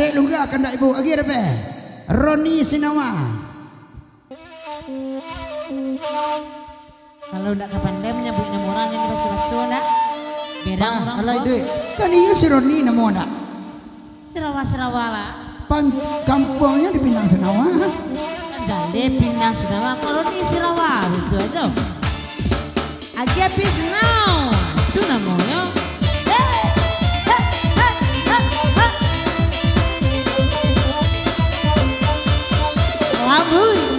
arek lungga kan dak ibu agir pe. Roni Sinawa. Kalau ndak kepandai menyebut nama orang yang baca-baca nak. Berang orang alai deh. Kan iya si Roni nama nak. Serawa lah. Kampungnya di Pinang Sinawa. Jadi Pinang Sinawa. Kalau di Serawa itu aja. Aja Pisnau. Itu namanya. Labuh.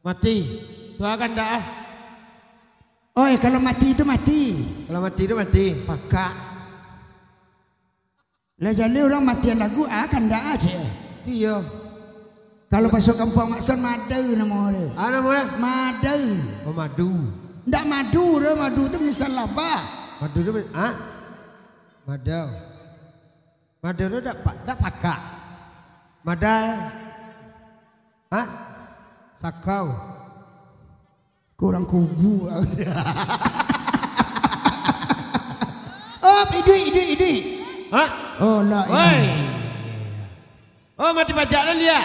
Mati, doakan dah. Oh, kalau mati itu mati. Kalau mati itu mati. Pakak. Lah jadi orang matian lagu akan dah aja. Iya. Kalau masuk kampung maksud madu nama dia. Apa namanya? Madu. Oh madu. Ndak madu dah, madu itu misal laba. Madu itu madu. Madu itu dak pakak. Madai. Sakau. Kurang kubu. Oh, idi. Hah? Oh, lah. Oh, mati pajakan dia.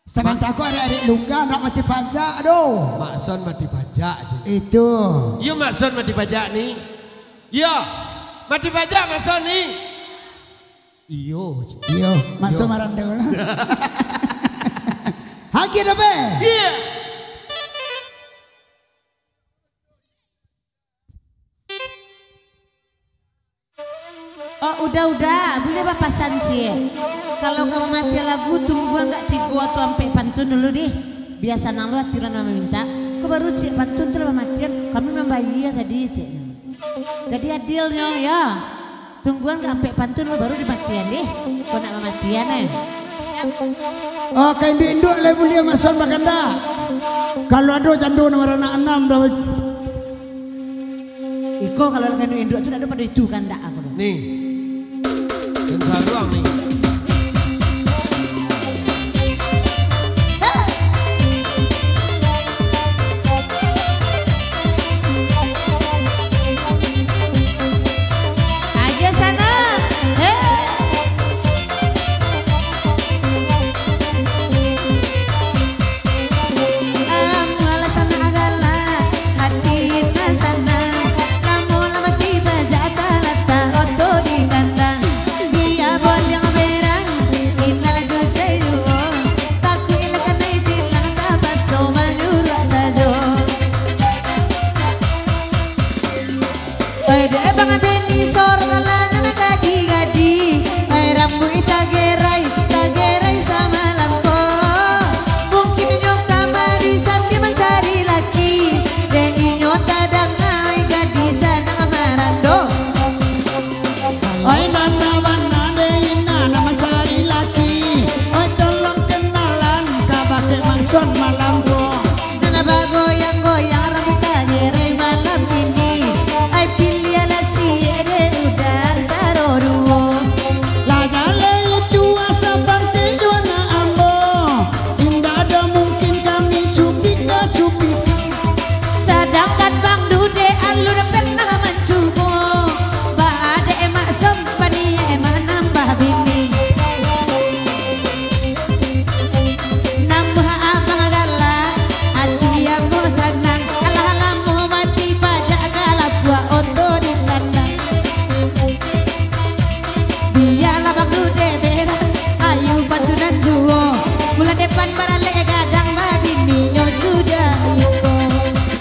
Sebentar aku ada lungga nak mati pajak, aduh. Makson mati pajak aja. Itu. Iya Makson mati pajak nih. Iya, mati pajak Makson nih. Iyo, Makson marah dulu. Haki dah be? Iya. Oh udah, boleh bapak sanci. Kalau kamu mati lagu tunggu enggak 3 atau sampai pantun dulu deh. Biasa nang lu atiran mama minta. Kau baru cek pantun terus matian, kami membayar tadi cek. Jadi adilnya ya. Tungguan enggak sampai pantun lu baru dimatian deh. Kau nak mematian Oh, kain induk le mulia masan bakanda. Kalau ada candu nomor anak 6 dah. Iko kalau kain induk itu ada pada itu kan dak aku. Nih. Dan saruang nih. Aja sana. Sana Ay de bang beni sor kalana na gadi-gadi. Ay rambu tagerai sama lampo. Mungkin nyo kamari sambil mencari laki. De inyo tadang ay gadisa na marando. Oi nana wana de ina na mencari laki. Oi tolong kenalan kabake manson malam ko. Nana bagoyang-goyang rambut tagerai malam ini. Ay pilih ala ciede udah taruh. La jale itu asa bangke juana ambo. Indah ada mungkin kami cupik. Sedangkan Bang Dude alur pernah mencubo. Bade emak sempani emak nambah bini. Nambah abang galak hati yang bosanang. Alah-alah mau mati pajak galak buat oto di kandang. Biarlah Bang Dude berat ayu batu dan juo. Bulan depan barale gadang babini nyo sudah iko.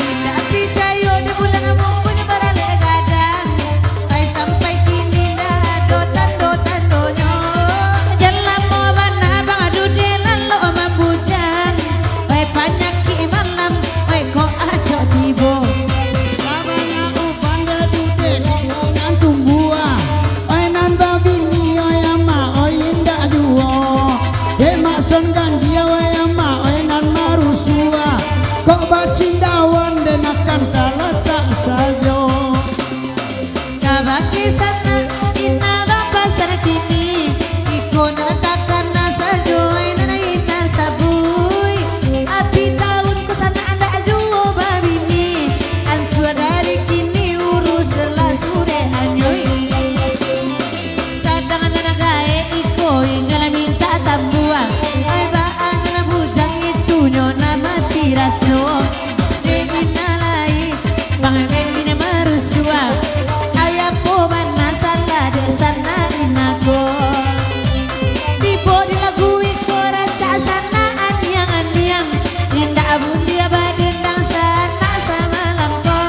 Tapi cayo di bulan mumpuni barale gadang. Ay sampai kini dah ada tando-tandonyo. Jalan mau bana Bang Dude lalu mambujang. Ay banyak ki malam ay kok aja tibo. Labanya upan de dude keinginan tumbuha. Oi nan babini oi ama oi indah juo. De makson ganjia oi ama oi nan marusua. Kok bacindawan de nakan tak sajo. Kabaki sana ina pasar kini. Iko natakan nasa joy na ina sabui. Api tahun ku sana anda juo babini. Ansua dari kini urus lah sure anyoi. Sadang anak gae iko ingala minta tambuang. Ay baan na bujang itu nyona mati raso. De inalai pangamen mina marusua. Ayapo mana salah de sana inako. Tibo di lagu iko raca sana aniang-aniang. Indah abulia badendang sana sama lampo.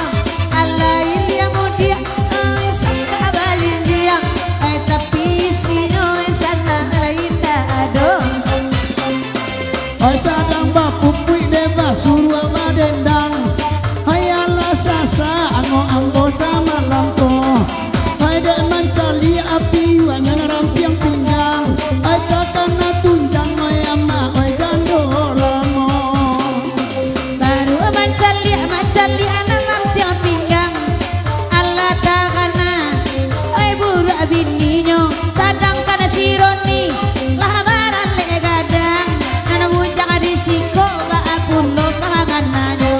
Alai lia mudia ay sangka balin jiang. Ay tapi sinyo ay sana alai indah ado. Oi sadang bapupui de basuru ama dendang. Hai ala sasa ango ambo sama lampo. Hai de mencali api wanya rampiang pinggang. Hai takana tunjang oi ama oi jando lamo. Baru macali anak lampiang pinggang. Allah takana ay buru abininya. Sadang kana sironi lamaran le gadang. Nana bujang adisiko ga aku lo pangananyo.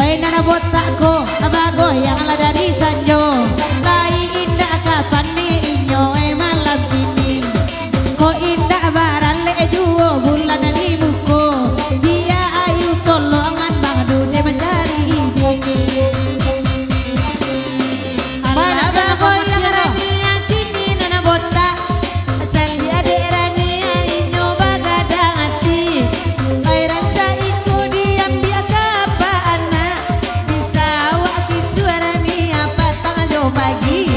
Oi nana botakko abago yang ala dari sanjo. Lai indah kapan ni inyo malam ini. Ko indah baran le juo bulan limuko. Dia ayu tolongan Bang Dude mencari bini. Ala bago yang rania kini nana botak. Cali ade rania inyo bagadang hati. Ay ranca iko diam di akapa anak. Bisa wak kicuara ni apa tangan jo bagi.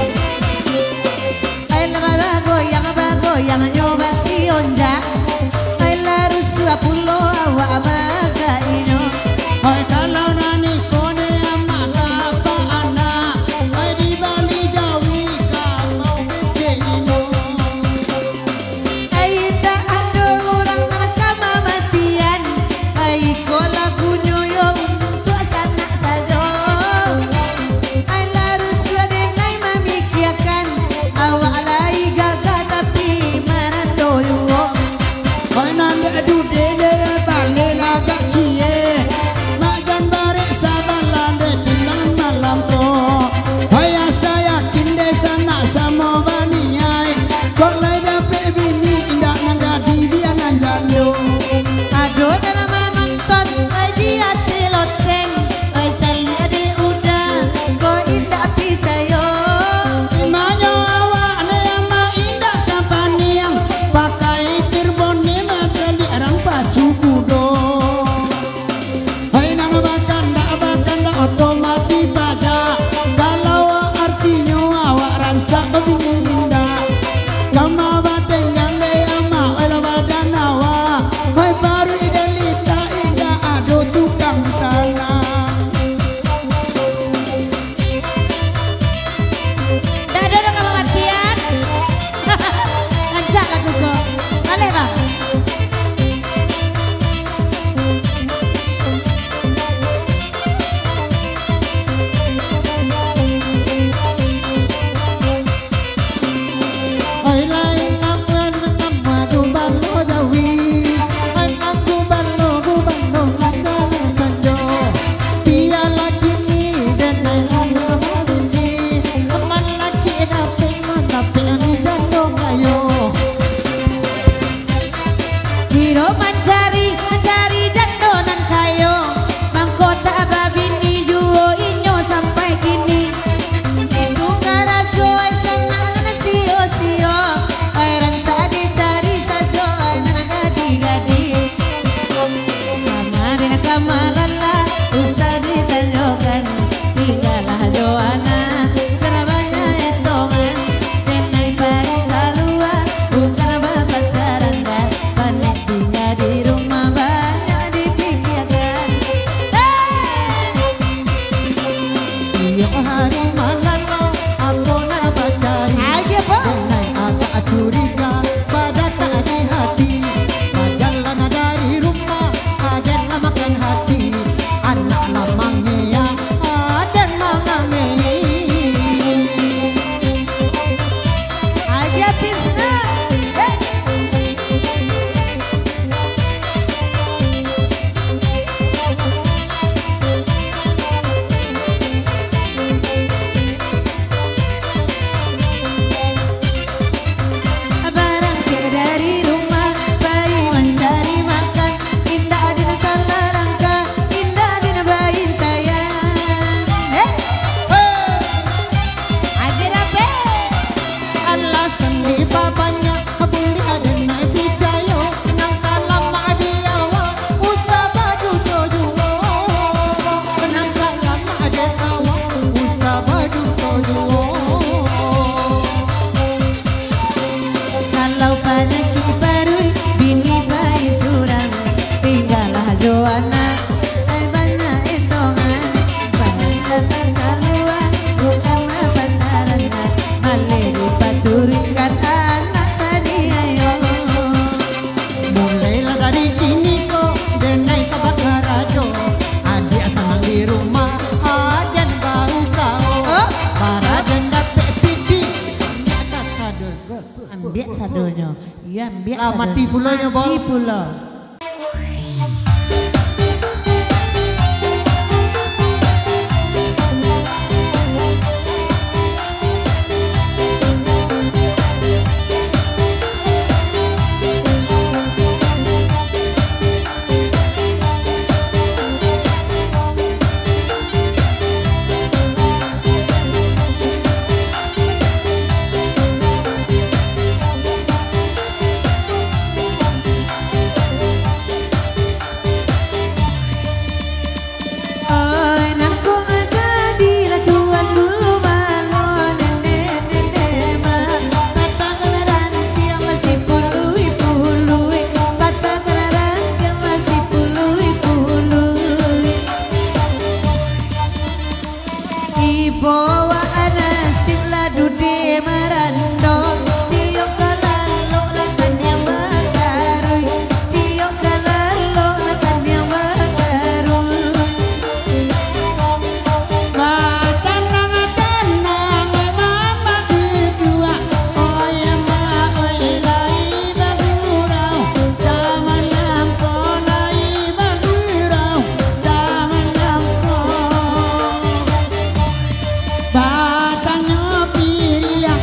sadonyo. Iya, ambil Lah mati pulanya, Bol. Mati pulo. Bawa nasib ladu de marando tiok kalalo lakan yang bakarui tiok kalalo lakan yang bakarui tenang mama kedua oh ya ma oh ilai bagurau zaman namko lai bagurau zaman namko batangnya piriak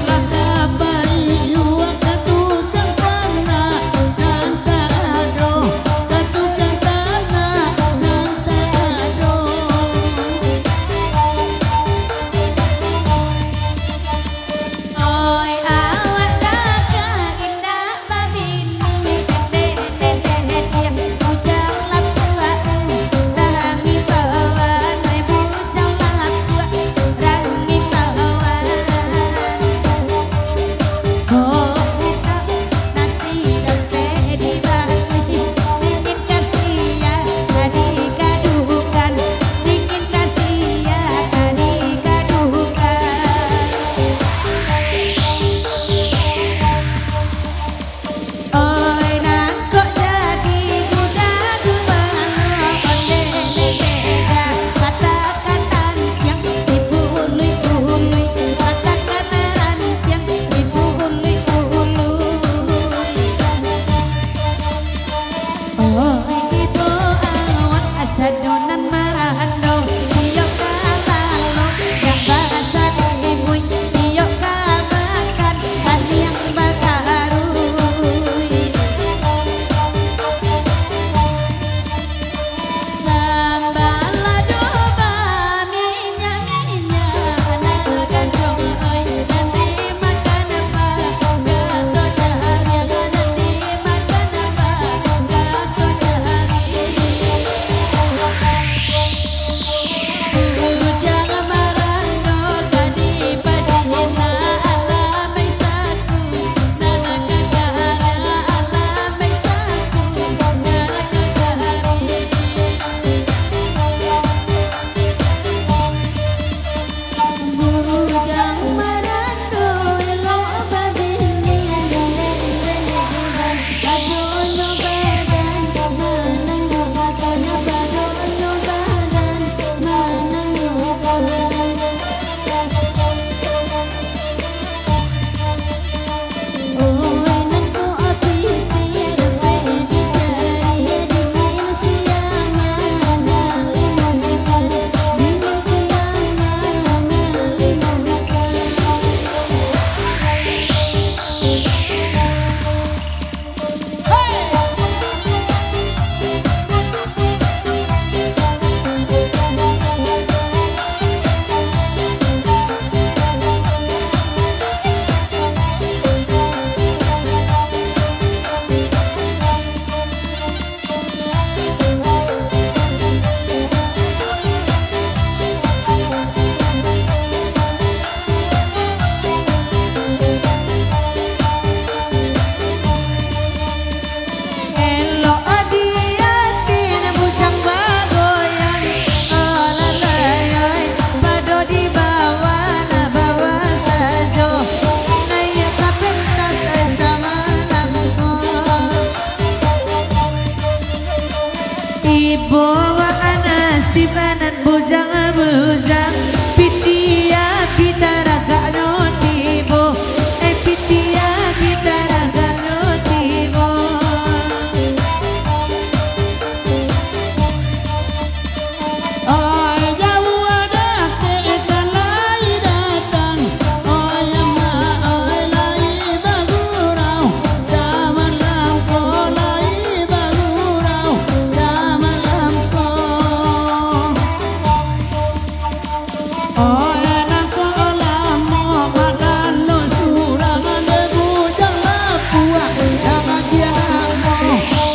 Oh enak kok lamo makan no surang ane bujang lapua jangan dia namo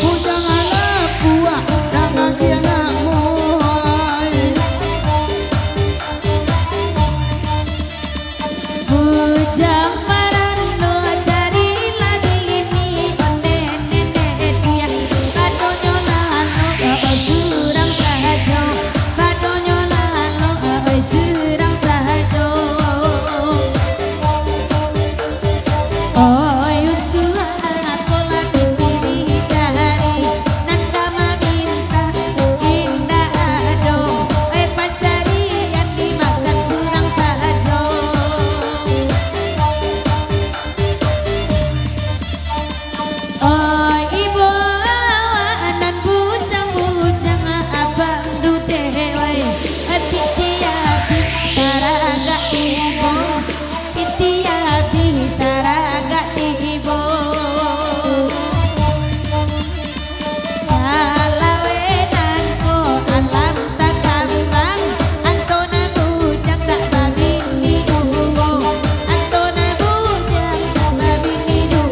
bujang lapua jangan dia namo bujang marano cari lagi ini onde dia badonyo lano surang saja badonyo lano surang saja oh itu aku lagi diri cari nan kama minta indah ado pancari yang dimakan surang saja oh ibu nan bujang-bujang abang dudewai pitiabi taraga ibu pitiabi taraga ibu salawe nangko alam tak kambang antona bujang tak babi ibu antona bujang tak babi ibu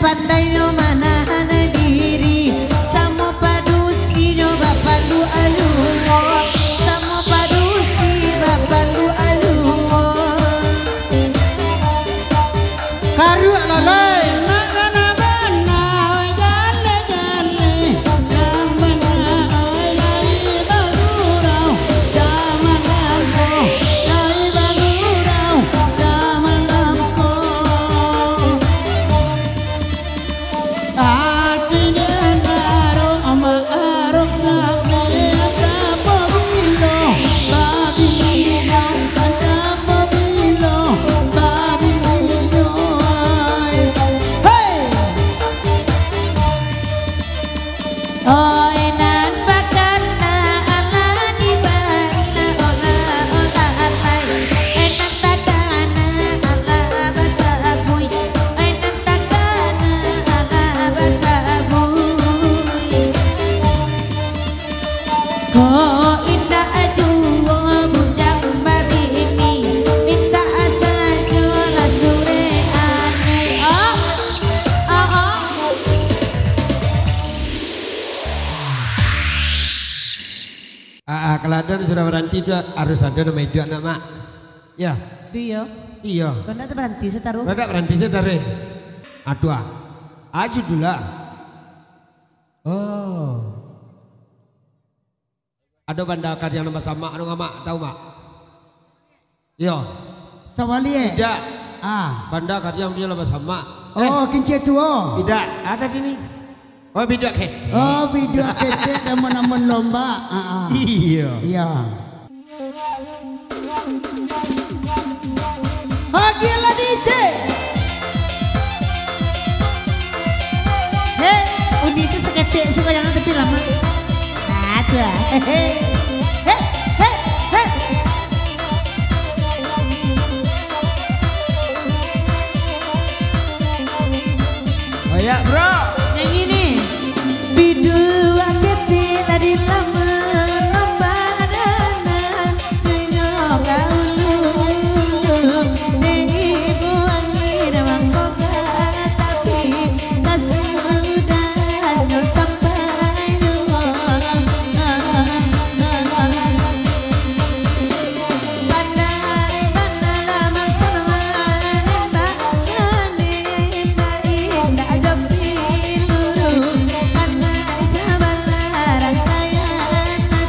pandai no manahan diri samo padusi no bapalu alu samo padusi bapalu alu karu lalai nakana bana jale jale namanya lai bagurau sama lampo lai bagurau sama lampo atinya naro ama arok nabe kapo bilo babi bilo kapo bilo babi bilo hey oi nan bakana ala di baila ola ola alai enak takana ala basabui enak takana ala basabui ko indah ajuo bujang babi ini minta asal jual sore ane oh Keladan sudah berhenti itu harus ada nama itu nama. Ya, iya iya. kau nak berhenti setaruh Bapak berhenti setare. Adua. Aju dulu. Oh. Ada bandakar yang nama sama anu ngamak tahu mak? Iya. sawalie Tidak. bandakar yang dia nama sama. oh kince tuo Tidak. Ada di sini. Oh beda kek. oh video ketek namun lomba Iya. iya Gila DJ hei uni itu seketik suka jangan tapi lama ada hei hei hei hei Oh ya bro. yang ini bidua ketik tadi lama nombak adanan dunia kaulu dengi buangin mangkoka tapi tak sudah sampai pandai mana lama sama nembak nembak indah jopi luru karena sabar rangkaian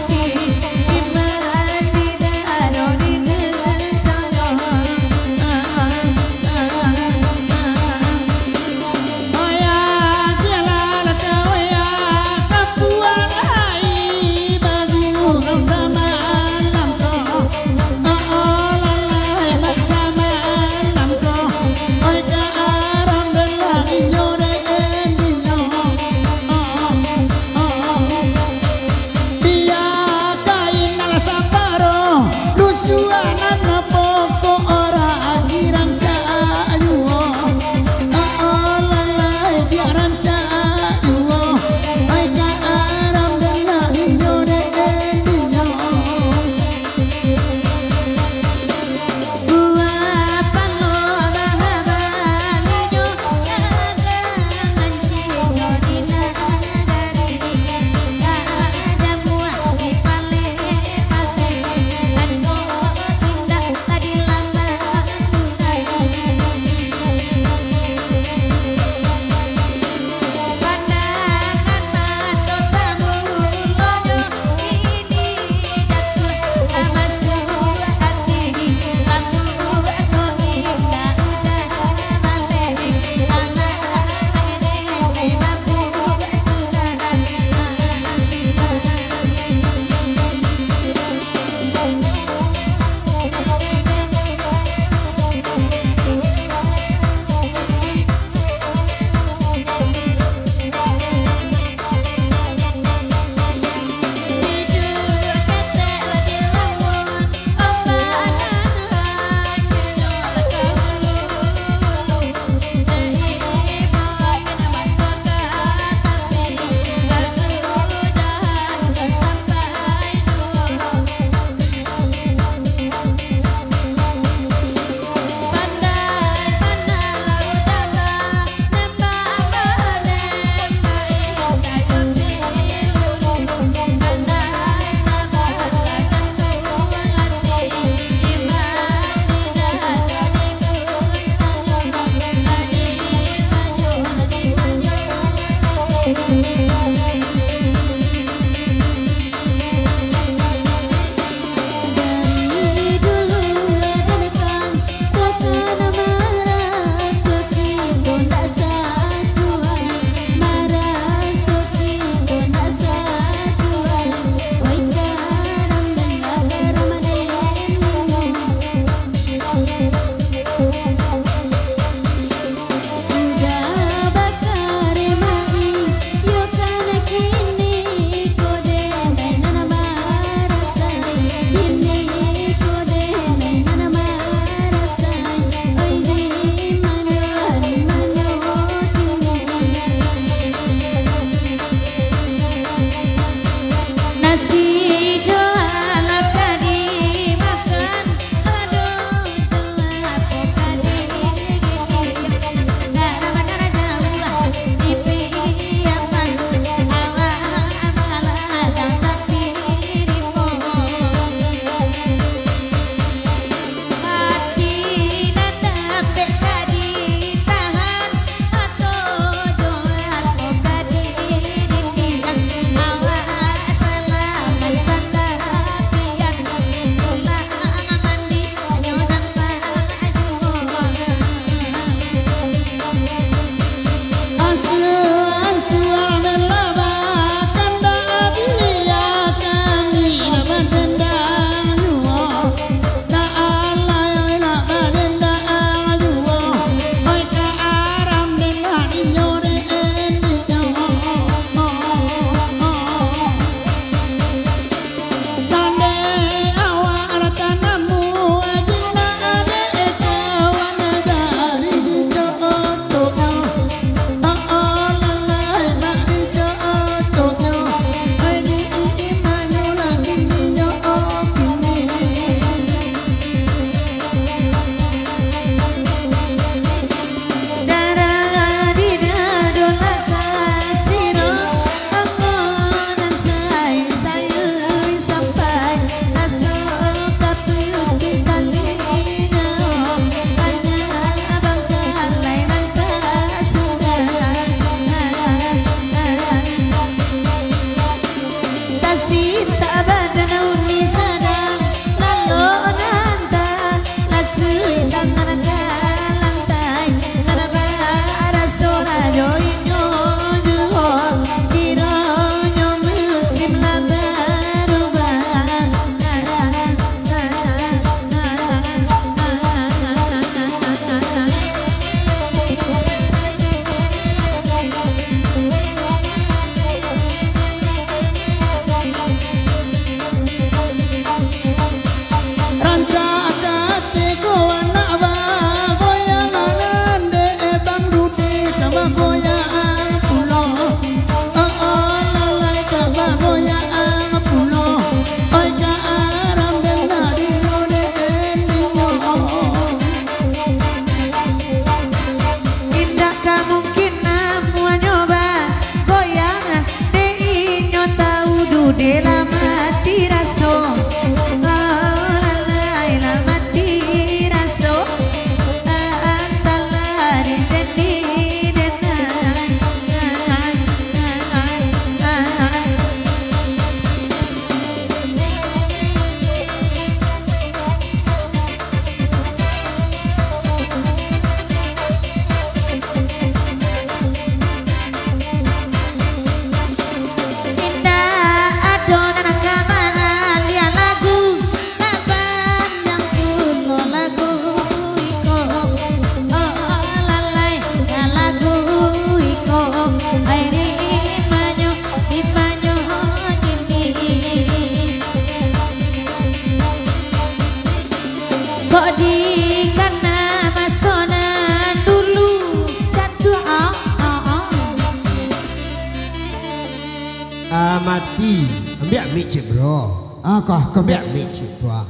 mati ambil mik cik bro. Kah Ambil mik cik tua.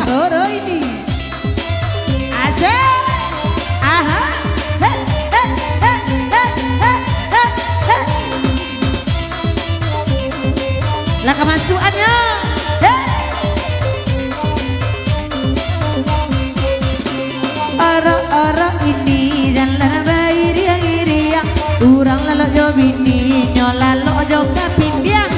Roro ini asik. Aha. He, he, he, he, he, he, he. Lah kemasukannya. Ora ini jalan bayi riang-riang, urang lalok jo bini nyolalok jo kapindiang.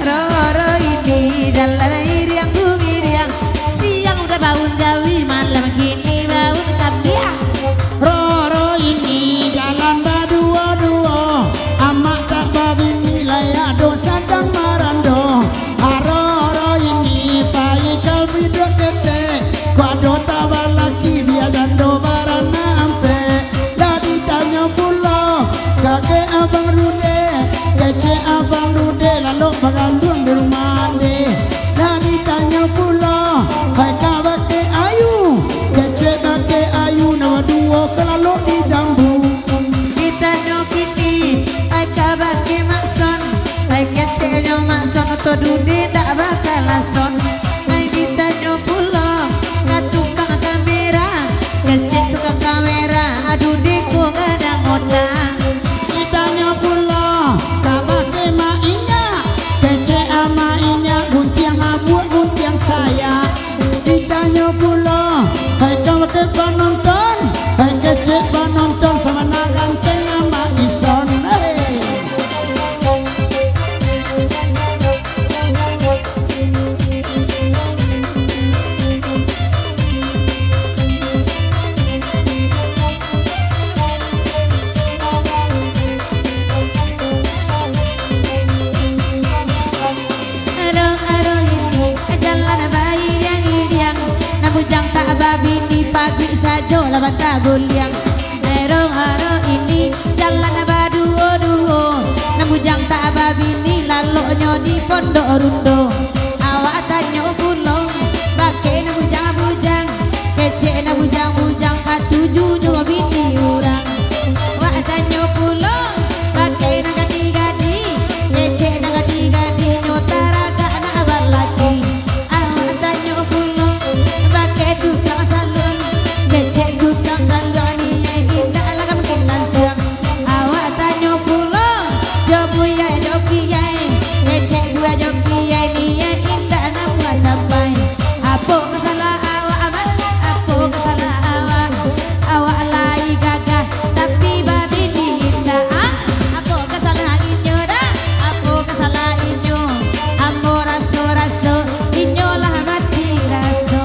Ora ini jalan riang gumiriang, siang udah bangun jawi malam kini bangun kambiang. Roro ini jalan berdua-dua, amak tak babini layak dosa dan marando. Roro ini pai kau bidot tete, kuado tawa laki biasa do barana ampe. Dari tanya pula kakek abang Rude, kece abang Rude lalu bagandung di rumah de. Dari tanya pula hai kabake ayu, kece bake ayu nama dua kelalu di jambu. Kita nyokini hai kabake makson, hai kece nyo makson atau dude tak bakal lason. Hai ditanya pula tukang kamera, kece tukang kamera, aduh deko gak ada otak. Ditanya pula kabake mainya, kece ama inya guntiang abuat guntiang saya. Ditanya pula hai kabake penonton, hai kece penonton sama naganteng ama ison. Bujang tak babi di pagi saja lah bata guliang. Nerong haro ini jalan berdua-dua, nah bujang tak babi ni laloknya di pondok rundo. Awak tanya pulau bake na bujang-bujang, kece na bujang-bujang katuju nyo bini urang. Awak tanya pulau bake na gadi-gadi, kece na gadi-gadi nyo taraga na abal lagi. Awak tanya pulau tukang salon, kece tukang salon ni indah laga makin langsung. Awak tanya pula jobu ya joki ya, kece gua joki ya ni indah nak buat sampai. Apa masalah awak amat? Apa masalah awak? Awak lagi gagah tapi babi ni indah. Apa masalah inyo dah? Apa masalah inyo? Ambo raso-raso inyo lah mati raso.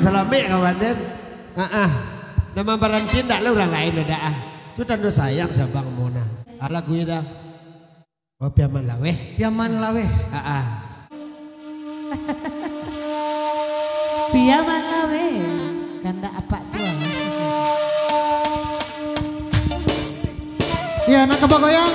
Salame kawan den. Nama Barantin tak lu orang lain dah. Tu tanda sayang sabang Mona. Lagunya dah. Oh piaman lawe. Piaman lawe. Piaman lawe. Kanda apa tua? Ya nak kebagoyang.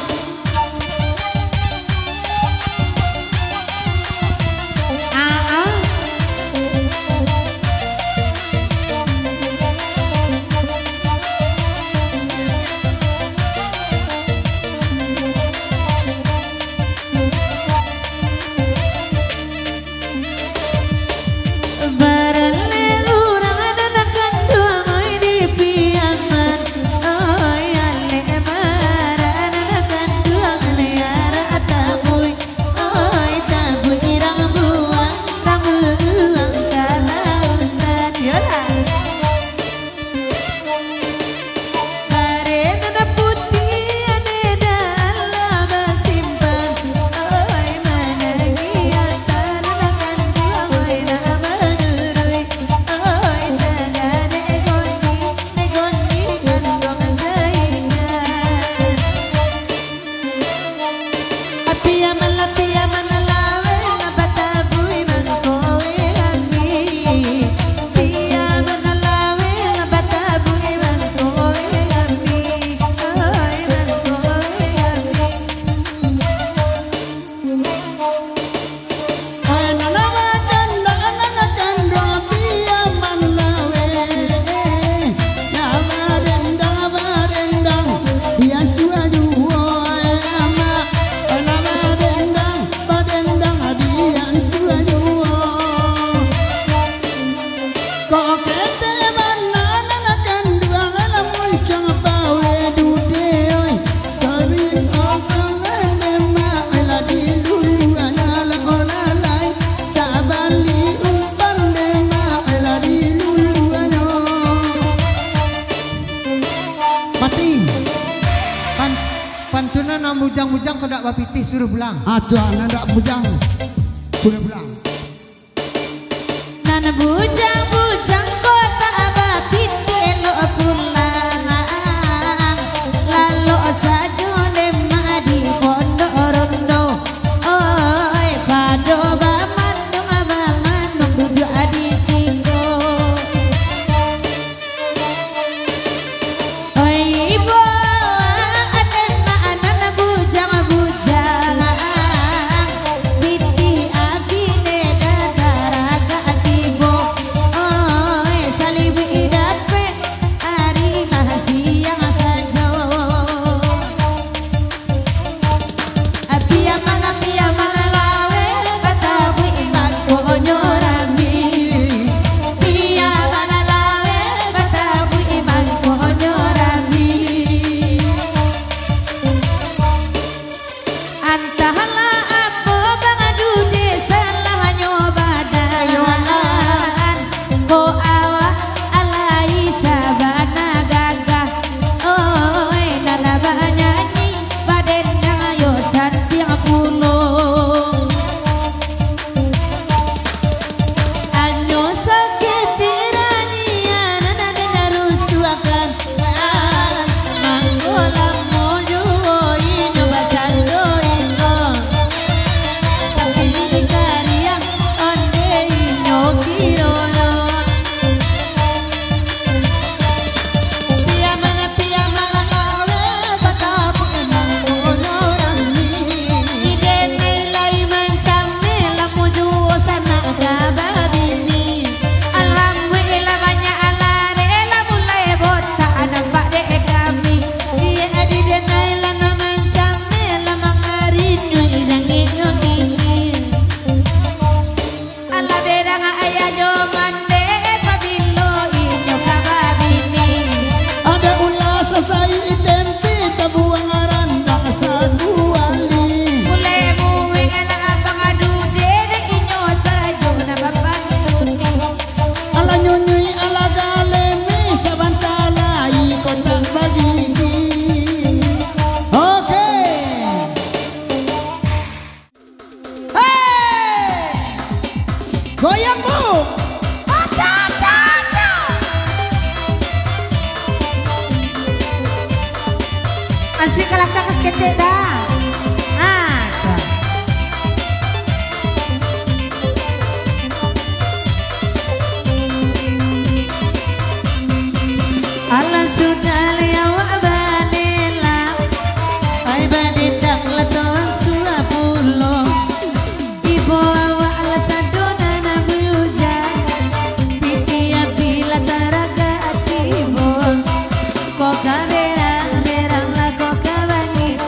Pia mana lawe la batabu nak bujang-bujang kau dak bapitih suruh pulang. Aduh, anak bujang. Sudah pulang. Nana bujang-bujang kota bapitih lo pulang. Lalu saja nema di pondok rondo. Oi pado bamandung duduk di situ. Oi ibu ada anak bujang-bujang. Pitih abine dadaraga tibo. Oi salibi dape ari siang saja. Apia mana lawe batabu imak konyorami. Pia mana lawe batabu imak konyorami. Antahlah apa bang adude salah nyobadan. Ko awak alai sabana gagah. Oi nana banyanyi baden ayo santiang pulo. Anyo saketirani nana dinarusuakan. Manggola mojo ino bacando ino. Sapi kariang onde ino kirono. Pia mana lawe batapu emang konyorami. Idene lai mancame lamu juo sana kababini. Alhamdulillah banyak alare lamu lai bota anak pakde kami. Dia adidene lana mancame lamang arinyo idangin gini. Ala berang ayah jomande pabilo inyo kababini. Ada ulah sasai itempi tabuang aranda saduali. Mulai muwi ala abang adude de inyo sajo na babantuni. Ala nyonyui ala galemi sabantalai kota bagini. Oke. Hey! Goyang bu. Asik kalah kakas ketek dah. Alan sudah lewat balela. Ai badendang laton suapulo. Ibu awak lasadona na bujang. Pitia bila taraga atibo. Koka berang la koka bangi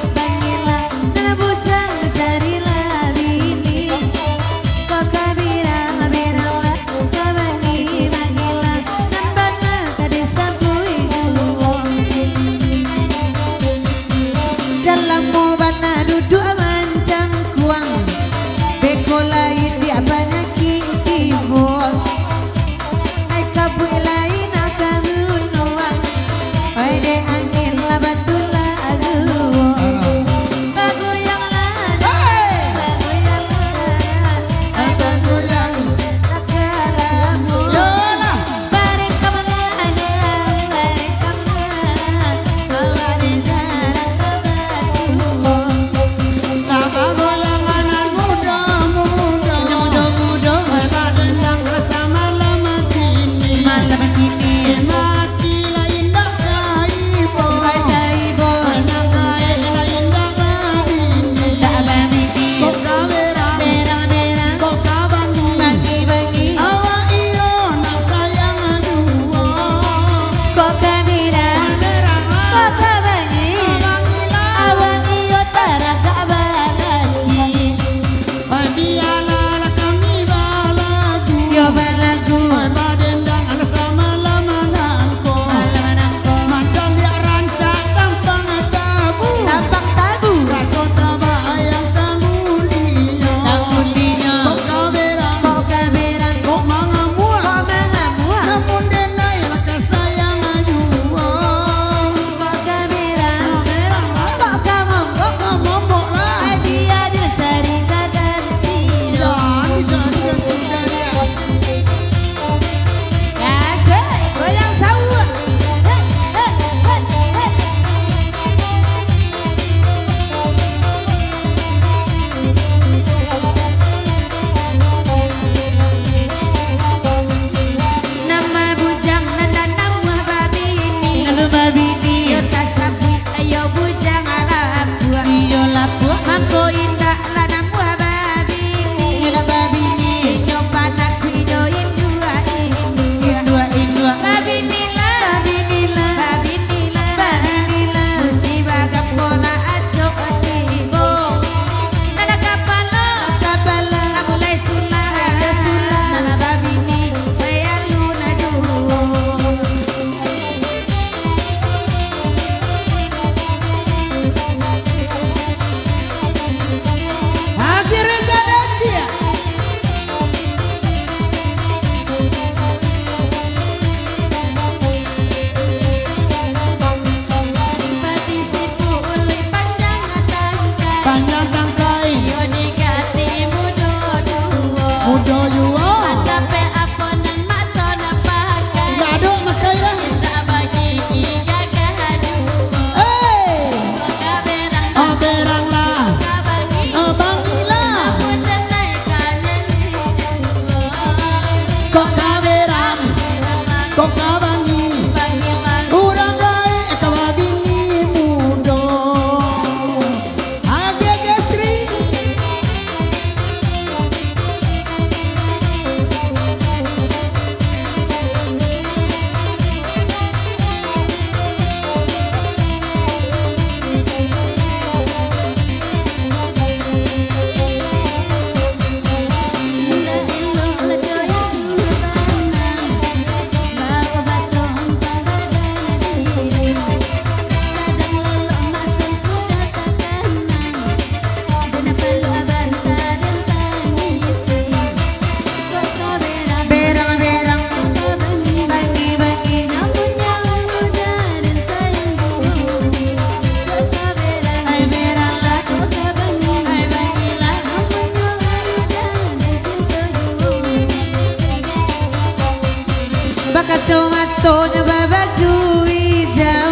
fotonya baju hijau,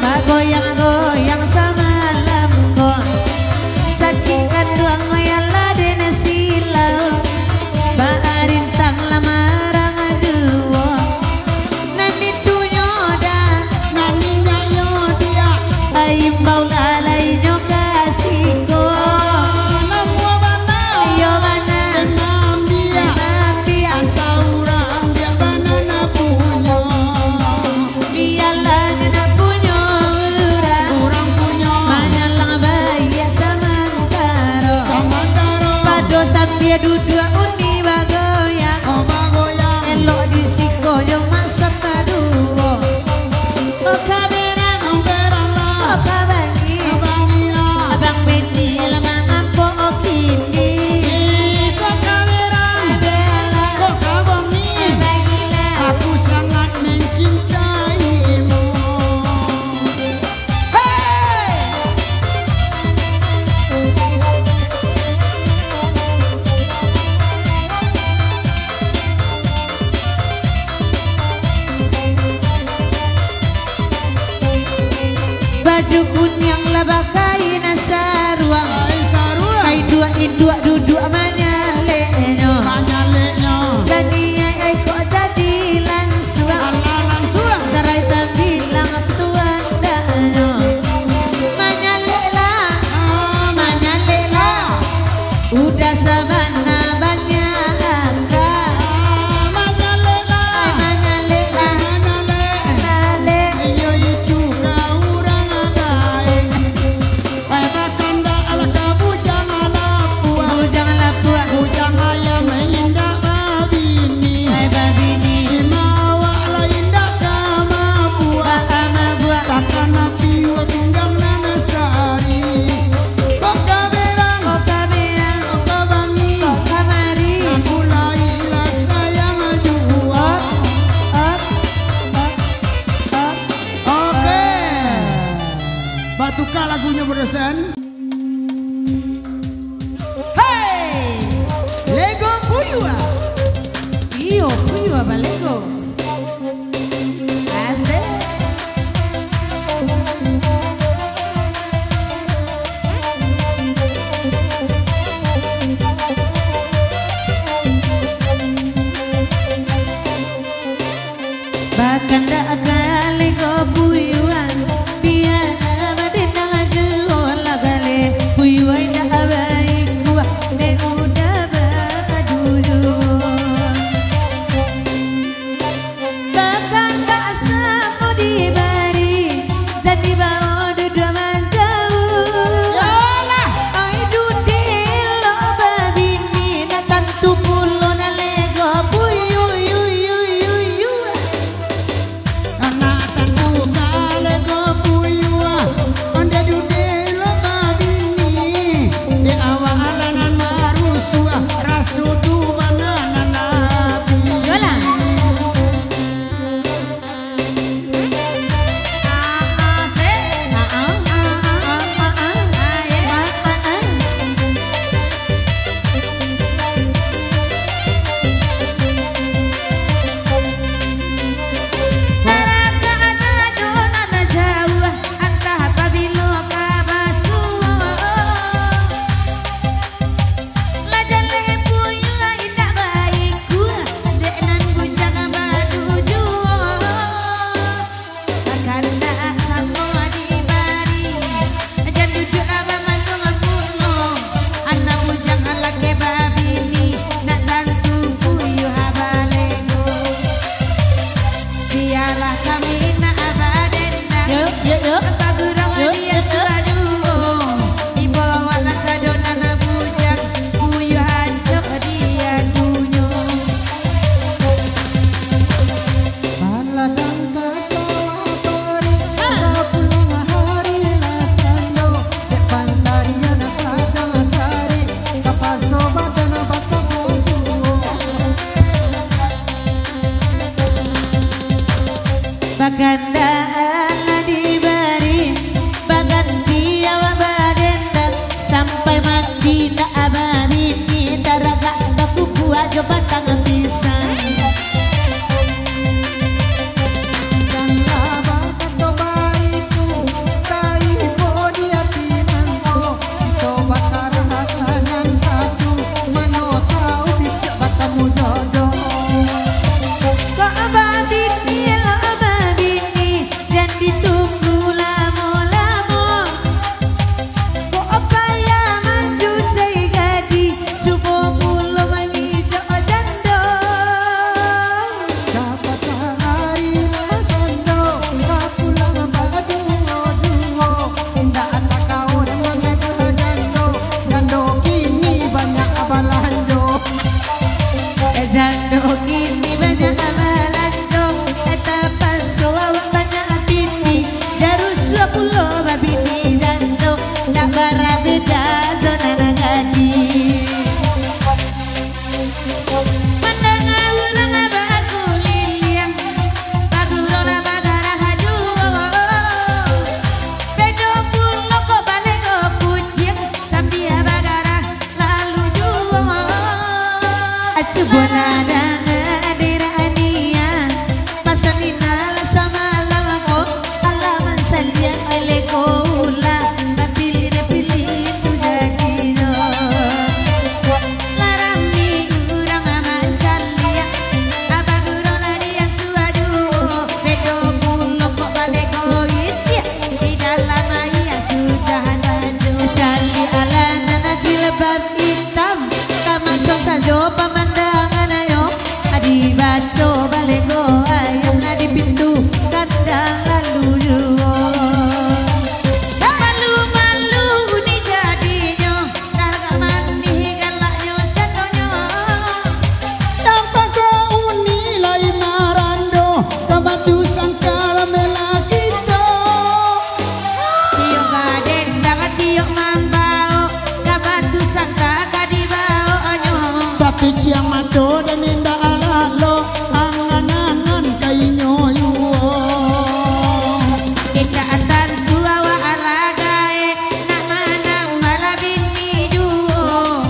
mbak goyang-goyang semalam kok sakit kandung yang ladene silau, mbak rintang lamarang dua nani tunyoda nani nyodia aimbau lalai nyokasiko namu bana ayo mana nambia nanti taurang dia banana punya biarlah nak punya orang punya manyalang bayi samantara samantara pado sampai duduk uni bagoyang goyang elok disiko yo masak kaduo oh kamerang amperang oh kabangi abangila abang Beni lemang ampo kini kok kamerang bela kok kabongi bagila aku sangat mencintaimu. Hey! baju kuning lah pakai nasaruang Hai karua kai dua duduk manyaleknya banyaleknya jadinya kok jadi langsung langsung sarai tak bilang tuan dano manyaleklah udah sabana banyak angka banyaleklah manyaleklah banyalek nale iyo itu kau orang again hai bakanda ala kabujang ala puang bujang lapua bujang ayam indah babini hai babini imawa la indah kama buah ama buat takkan api wa tunggang nanasari kok kaberang kok kamerang kok kabangi kok kamari mulai ilas saya majuan. up Oke. Batuka lagunya berdosen. Hey, Lego Puyua. iyo kuyu apa lego asik bahkan tak kali kau puyuan biar abadin nak jual lagale puyuan tak baik gua ne udah berduduk bahkan tak semua diberi jadi bawa duduk menjauh ai dudil lo babini nak tantu pulo na lego puyu yu yu yu yu Anak tangguh Lego Puyua. Anda duduk lo babini. Di awal alanan marusua. Rasu tu banana nabi. yola Biarlah kami nak abadenda. Pagurang dia selalu dibawa sadona bujang kuyu hancur dia dunyo. Baladang kasawapari. Pulang hari lasando. Depan tarian sadang sari. Kapaso badana basa kutu. Bagandaan diberi bagan dia badenda sampai mati tak abadi ni taraga baku buat jo batang pisang pemandangan ayo adi baco balego ayam lah di pintu kandang lalu juo malu-malu ni jadinya dah gak mandi galaknya contohnya yang pakai uni lai marando kabatu sangkala melakito tiok kaden dapat tiok mambao kabatu sangka kadibao anyo tapi ciang mato dan indah alalo angan-angan kainyo yuo kejahatan tua wa alagae nak manang malabini juo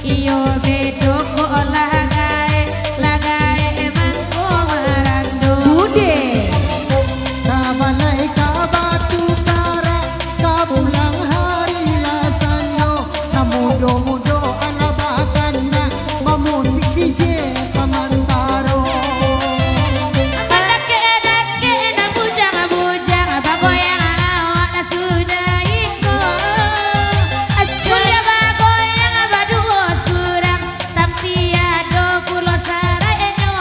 iyo bedo ko olagae lagae emang ko marando bude Kabanay kabatu kara kapulang hari lasanyo namudo-mudo alabakan na mamusik DJ samantaro dake na bujang bagoyang awak lah sudah iko sudah bagoyang baduo surang tapi ado kulo saraenyo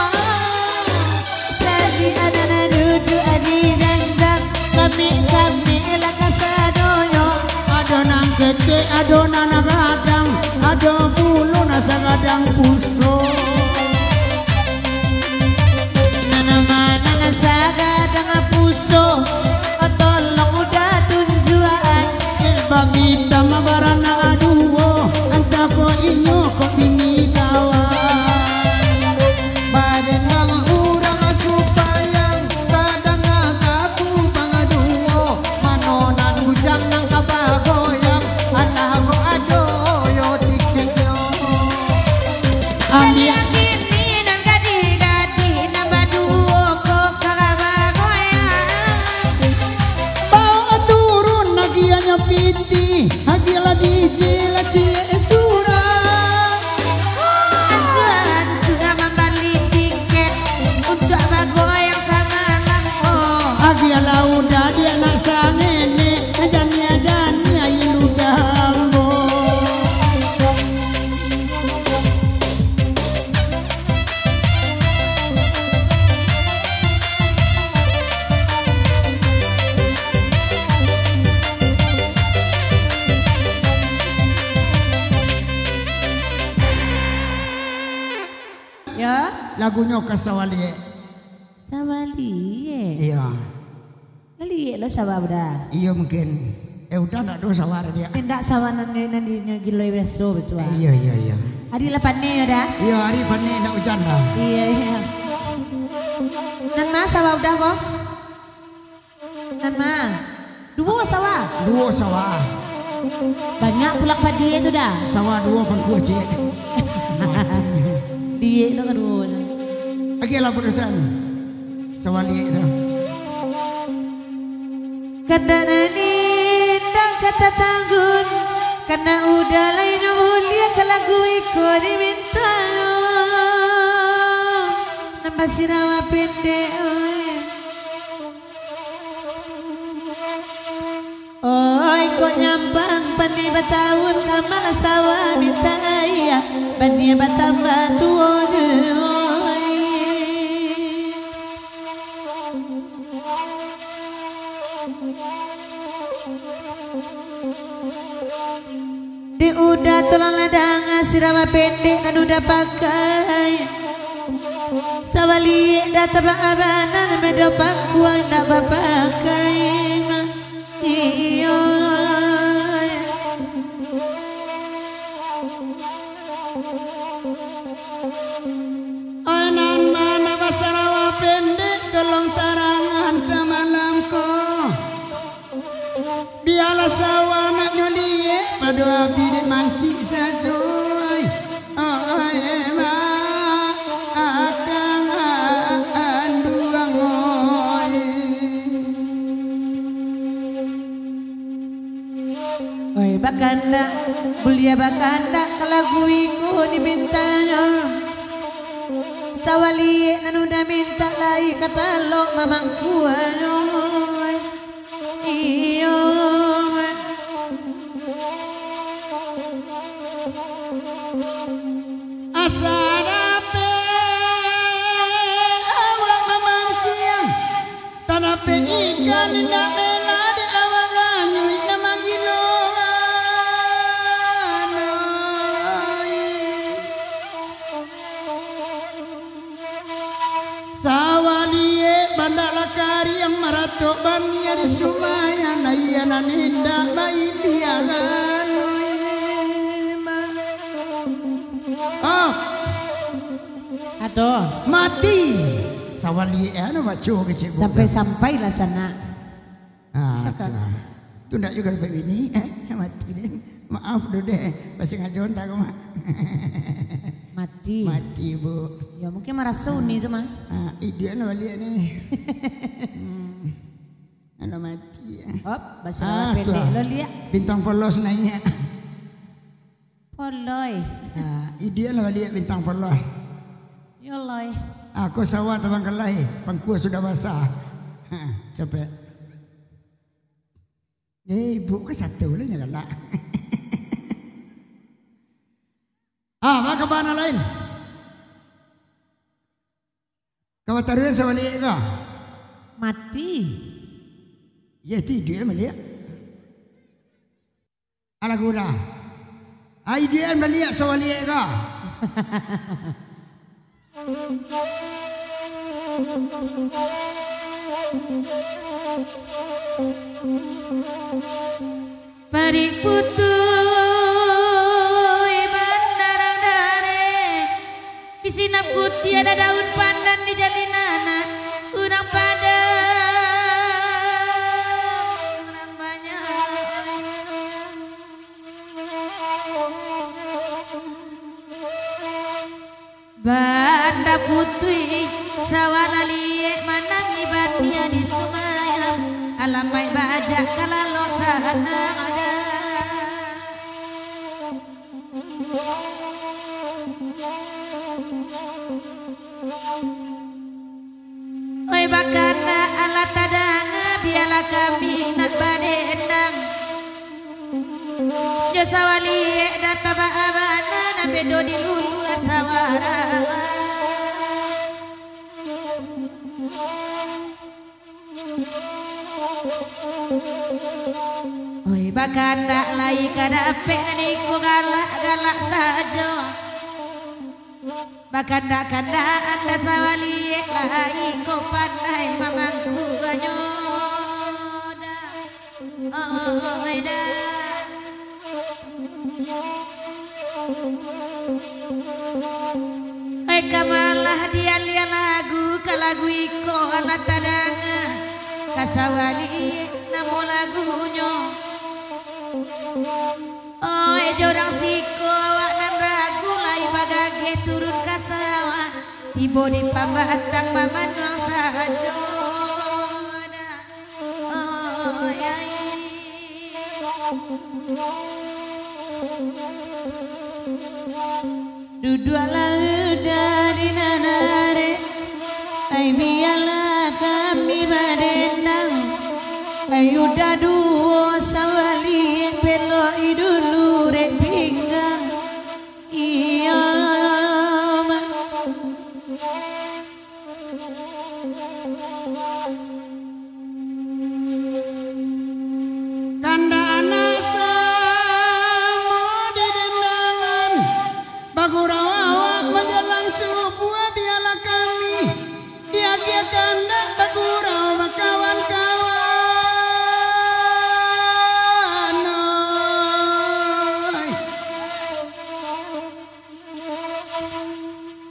sadi adana dudu adi danjang kami lah kasadoyo adonan kete adonan gadang ado bulu nasa gadang pusto nana mana nasaga dengan puso tolong udah tunjuan babita mabarana aduo anta ko inyo ko binitawan badan mga urang supayang kadang agapu pangaduo manonan hujang ng kabagoyang alago adoyo tiktikyo Kali kini nan gadi-gadi nambah duo ko karabagoyang bau turun nagianya piti hagila DJ la cie sura asuhan sudah membeli tiket untuk bagoyang sama langko hagila udah dia nak sanene ajani ayilu dambo ya lagunya kasawali sawali iya lali lo sawa udah iya mungkin udah nak do sawara dia tidak sawanan nandinya gilo beso betul iya hari lepannya ya dah iya hari pani nak hujan dah iya nan ma sawa udah kok nan ma dua sawa dua sawah banyak pulak padi itu dah sawah dua pangku cik dia lo kedua lagi lah perusahaan sawali itu karena nindang kata tanggun karena udah lain mulia kalagu iko diminta nambah sirawa pendek oi kok nyampang pandai batahun kamala sawa minta ayah bandia batambah tuone di udah tolong ladang sirama pendek kan udah pakai sawali data abanan medo pakuan nak bapakai iyo anan mana basarawa pendek tolong tarangan semalamko biarlah sawa nak nyolie pada api di manci saja akan anduang oi bakanda bulia bakanda kalagu iko di bintanya sawali nanuda minta lai kata lo mamangku iyo di sumaya na iya na ninda mai biaran oh Aduh, mati sawali ano macu kecil sampai-sampai lah sana. Itu ndak juga lebih ini mati deh maaf deh masih ngajon tak mah mati bu Ya mungkin marah Sony itu mah. Dia nama dia nih ada mati ya. Bahasa pendek lo lihat bintang polos naiknya Poloy. Dia nama dia bintang polos Yoloy. Aku sawah tabang kelai pangku sudah basah capek ibu ke satu lah nyala maka mana lain kau taruh sama lihat kau Mati. ya itu dia melihat ala guna dia melihat sama lihat kau Pari putu bandara dare isina putih ada daun pandan di jalinana urang pada urang banyak banda putih sawala liek manang ibadnya di sumaya alamai bajak kalalok sana ada oi bakana ala tadanga biala kami nak badendang jasa wali data baabana na bedo di lulu asawara oi bakana lai kadape niku galak saja bakanda anda sawali lai ko pandai mamangku ganyoda oi da oi kamalah dia lia lagu kalagu iko ala tadanga kasawali namo lagunyo oi jorang siko nan ragu lai bagage turun kasawa tibo di pambatang mamandang sajo oi ai duduk lalu dari nanare ai biala kami badendang ayu dadu sawali pelo idulu rek pinggang iya kanda anasa mau didendangan bagurawa menjelang subuh biarlah kami dia kanda bagurawa kawan-kawan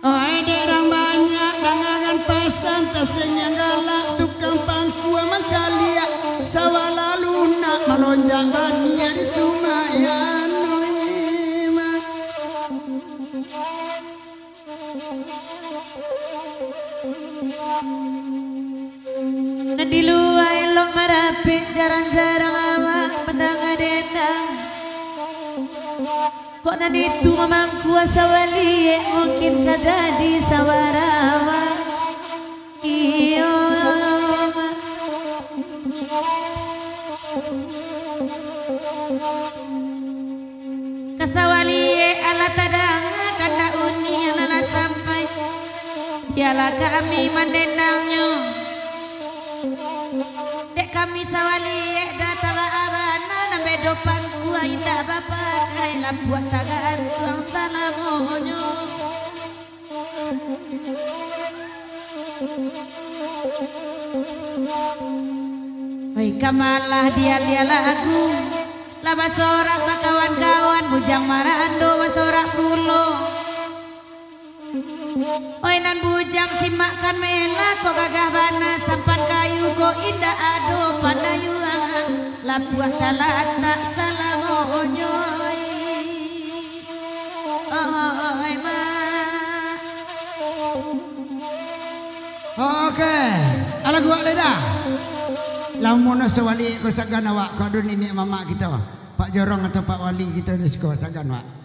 oi derang banyak dangangan pasan tasenya galak tukang pangku mencalia sawala lunak melonjak bania di sumayan di luar elok merapik jarang-jarang awak mendengar dendang kok nan itu memang kuasa wali mungkin kah jadi sawarawa iyo kasawali ala tadang kata uni ala sampai dialah kami mandendangnya dek kami sawali datang abana nambe dopan kuah indah bapak kailah buat tagaan tuang salamonyo Oi kamalah dia lagu laba sorak kawan-kawan bujang marando masorak pulo. Oi nan bujang simakkan mela kok gagah bana sampan kayu kok indah ado pandayuang lapuah talata salamonyoy. Oi ma. Oke, ala gua leda. Lamun sewali ko sagan awak ko dun ini mama kita Pak Jorong atau Pak Wali kita ni ko sagan awak.